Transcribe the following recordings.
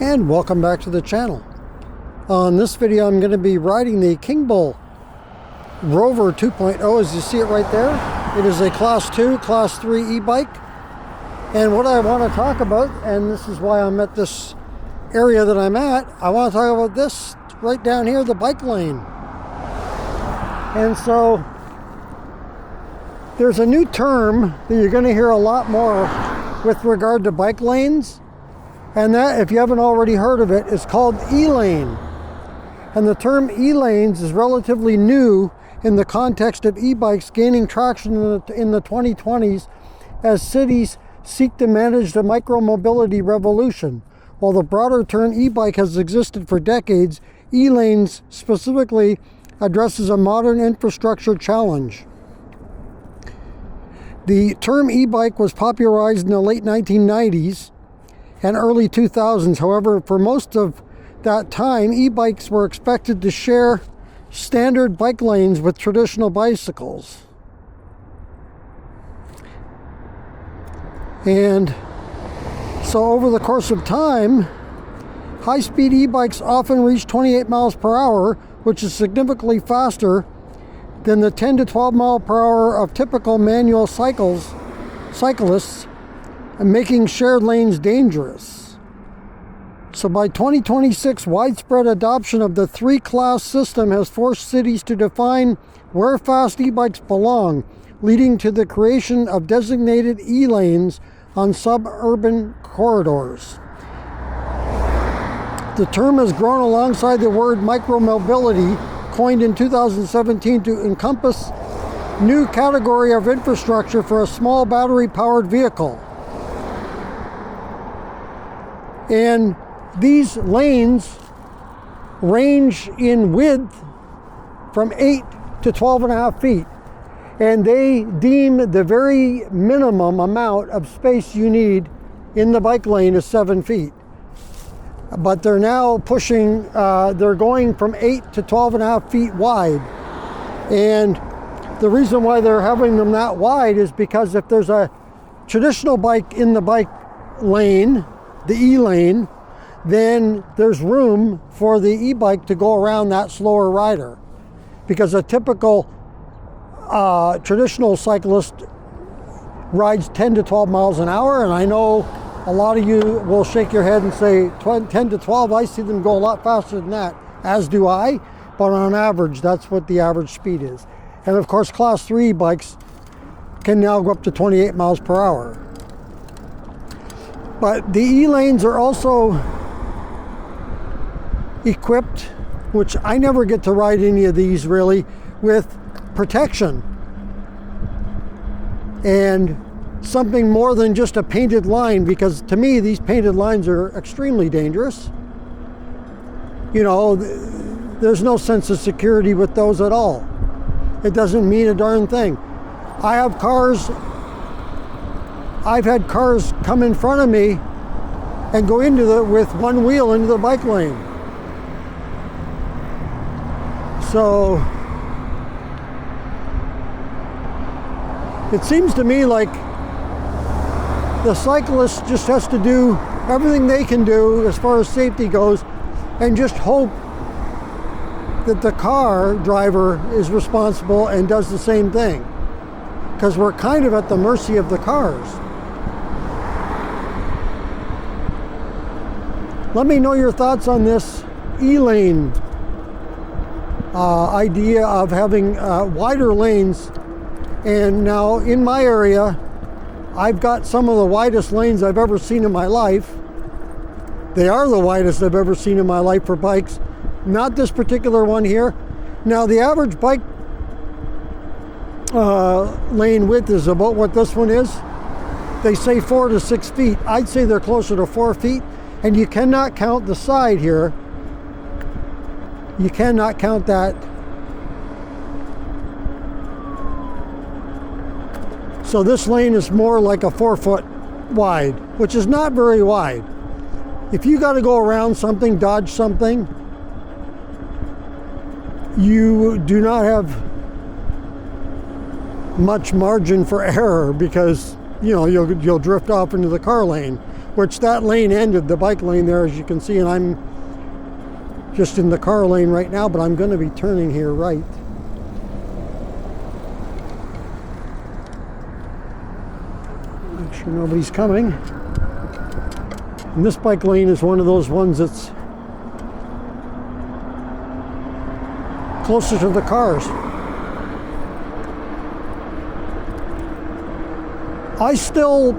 And welcome back to the channel. On this video I'm going to be riding the King Bull Rover 2.0 as you see it right there. It is a class 2, class 3 e-bike. And what I want to talk about, and this is why I'm at this area that I'm at, I want to talk about this right down here, the bike lane. And so there's a new term that you're going to hear a lot more with regard to bike lanes. And that, if you haven't already heard of it, is called e-lane. And the term e-lanes is relatively new in the context of e-bikes gaining traction in the 2020s as cities seek to manage the micro-mobility revolution. While the broader term e-bike has existed for decades, e-lanes specifically addresses a modern infrastructure challenge. The term e-bike was popularized in the late 1990s and early 2000s. However, for most of that time, e-bikes were expected to share standard bike lanes with traditional bicycles. And so over the course of time, high-speed e-bikes often reach 28 miles per hour, which is significantly faster than the 10 to 12 mile per hour of typical manual cyclists, and making shared lanes dangerous. So by 2026, widespread adoption of the three-class system has forced cities to define where fast e-bikes belong, leading to the creation of designated e-lanes on suburban corridors. The term has grown alongside the word micromobility, coined in 2017 to encompass new category of infrastructure for a small battery-powered vehicle. And these lanes range in width from 8 to 12.5 feet. And they deem the very minimum amount of space you need in the bike lane is 7 feet. But they're now pushing, they're going from 8 to 12.5 feet wide. And the reason why they're having them that wide is because if there's a traditional bike in the bike lane, the e-lane, then there's room for the e-bike to go around that slower rider. Because a typical traditional cyclist rides 10 to 12 miles an hour, and I know a lot of you will shake your head and say 10 to 12, I see them go a lot faster than that, as do I, but on average, that's what the average speed is. And of course, class 3 bikes can now go up to 28 miles per hour. But the e-lanes are also equipped, which I never get to ride any of these really, with protection. And something more than just a painted line, because to me these painted lines are extremely dangerous. You know, there's no sense of security with those at all. It doesn't mean a darn thing. I've had cars come in front of me and go with one wheel into the bike lane. So it seems to me like the cyclist just has to do everything they can do as far as safety goes and just hope that the car driver is responsible and does the same thing. Because we're kind of at the mercy of the cars. Let me know your thoughts on this e-lane idea of having wider lanes. And now in my area, I've got some of the widest lanes I've ever seen in my life. They are the widest I've ever seen in my life for bikes. Not this particular one here. Now the average bike lane width is about what this one is. They say 4 to 6 feet. I'd say they're closer to 4 feet. And you cannot count the side here. You cannot count that. So this lane is more like a 4 foot wide, which is not very wide. If you got to go around something, dodge something, you do not have much margin for error because, you know, you'll drift off into the car lane. which that lane ended, the bike lane there, as you can see, and I'm just in the car lane right now, but I'm going to be turning here right. Make sure nobody's coming. And this bike lane is one of those ones that's closer to the cars. I still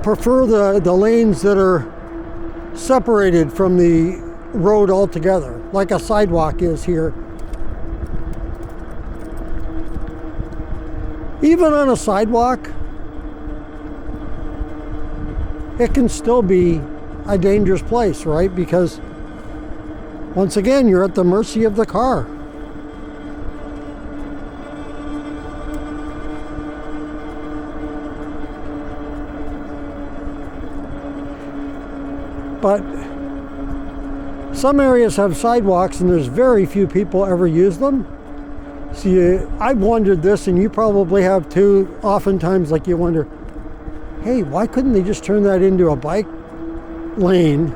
prefer the lanes that are separated from the road altogether, like a sidewalk is here. Even on a sidewalk, it can still be a dangerous place, right? Because once again, you're at the mercy of the car. But some areas have sidewalks and there's very few people ever use them. See, I've wondered this, and you probably have too, oftentimes, like you wonder, hey, why couldn't they just turn that into a bike lane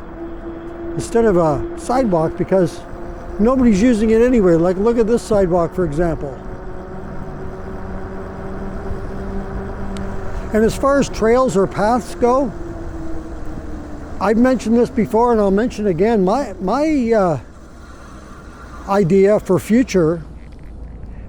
instead of a sidewalk? Because nobody's using it anyway. Like, look at this sidewalk, for example. And as far as trails or paths go, I've mentioned this before and I'll mention again, my idea for future,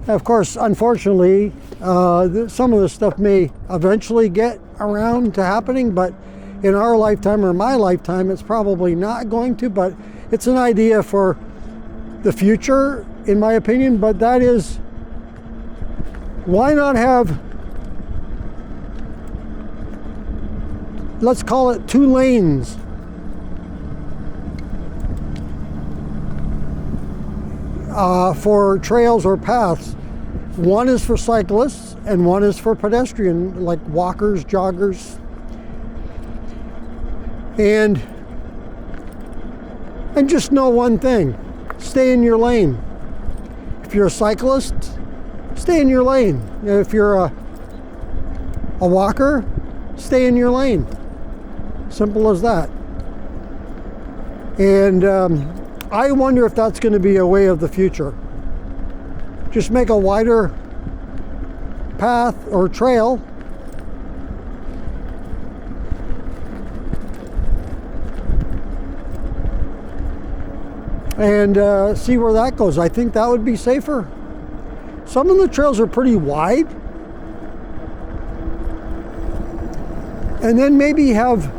of course, unfortunately, some of this stuff may eventually get around to happening, but in our lifetime or my lifetime, it's probably not going to, but it's an idea for the future, in my opinion. But that is, why not have, let's call it 2 lanes for trails or paths. One is for cyclists and one is for pedestrian, like walkers, joggers. And just know one thing, stay in your lane. If you're a cyclist, stay in your lane. If you're a walker, stay in your lane. Simple as that. And I wonder if that's going to be a way of the future. Just make a wider path or trail and see where that goes. I think that would be safer. Some of the trails are pretty wide. And then maybe have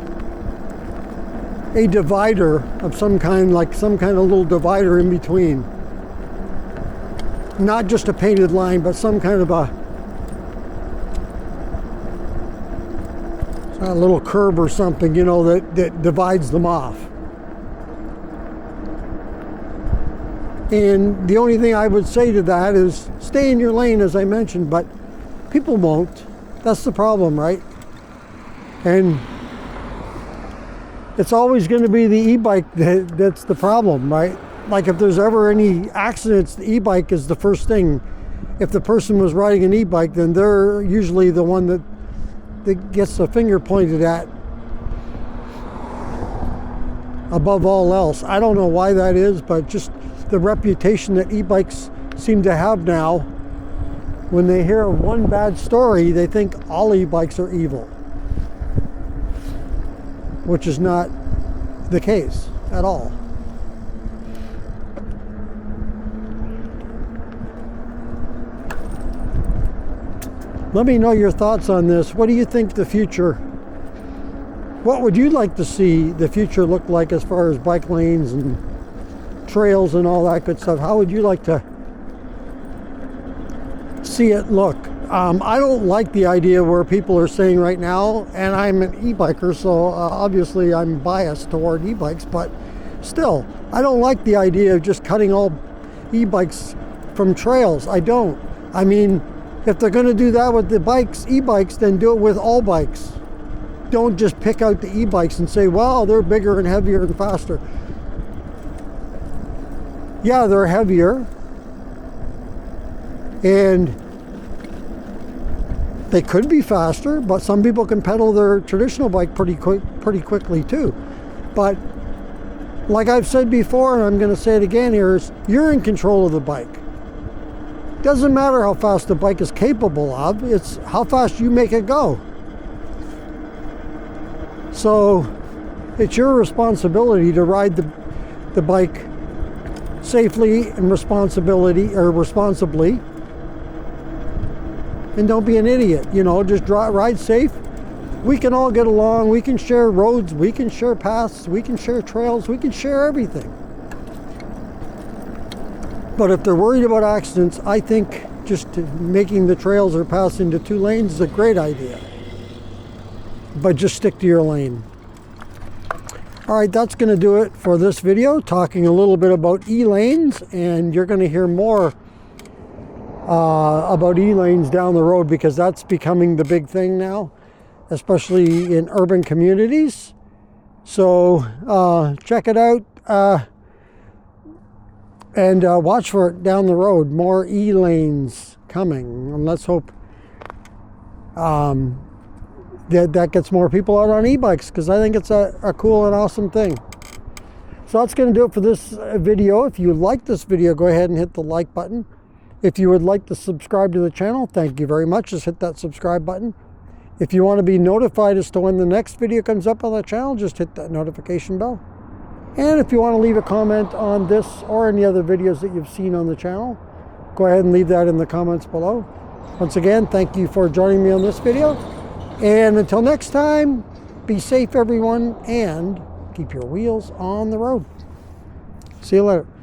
a divider of some kind, like some kind of little divider in between. Not just a painted line, but some kind of a little curb or something, you know, that divides them off. And the only thing I would say to that is stay in your lane, as I mentioned, but people won't. That's the problem, right? And it's always going to be the e-bike that's the problem, right? Like if there's ever any accidents, the e-bike is the first thing. If the person was riding an e-bike, then they're usually the one that gets the finger pointed at above all else. I don't know why that is, but just the reputation that e-bikes seem to have now. When they hear one bad story, they think all e-bikes are evil, which is not the case at all. Let me know your thoughts on this. What do you think the future, what would you like to see the future look like as far as bike lanes and trails and all that good stuff? How would you like to see it look? I don't like the idea where people are saying right now, and I'm an e-biker, so obviously I'm biased toward e-bikes, but still, I don't like the idea of just cutting all e-bikes from trails. I don't. I mean, if they're going to do that with the bikes, e-bikes, then do it with all bikes. Don't just pick out the e-bikes and say, well, they're bigger and heavier and faster. Yeah, they're heavier, and they could be faster, but some people can pedal their traditional bike pretty pretty quickly too. But like I've said before, and I'm going to say it again here, is you're in control of the bike. Doesn't matter how fast the bike is capable of, it's how fast you make it go. So it's your responsibility to ride the bike safely and responsibly, and don't be an idiot. You know, just ride safe. We can all get along. We can share roads. We can share paths. We can share trails. We can share everything. But if they're worried about accidents, I think just making the trails or paths into 2 lanes is a great idea. But just stick to your lane. All right, that's going to do it for this video, talking a little bit about e-lanes, and you're going to hear more about e-lanes down the road, because that's becoming the big thing now, especially in urban communities. So check it out and watch for it down the road. More e-lanes coming, and let's hope that gets more people out on e-bikes, because I think it's a cool and awesome thing. So that's going to do it for this video. If you like this video, go ahead and hit the like button. If you would like to subscribe to the channel, thank you very much. Just hit that subscribe button. If you want to be notified as to when the next video comes up on the channel, just hit that notification bell. And if you want to leave a comment on this or any other videos that you've seen on the channel, go ahead and leave that in the comments below. Once again, thank you for joining me on this video. And until next time, be safe everyone, and keep your wheels on the road. See you later.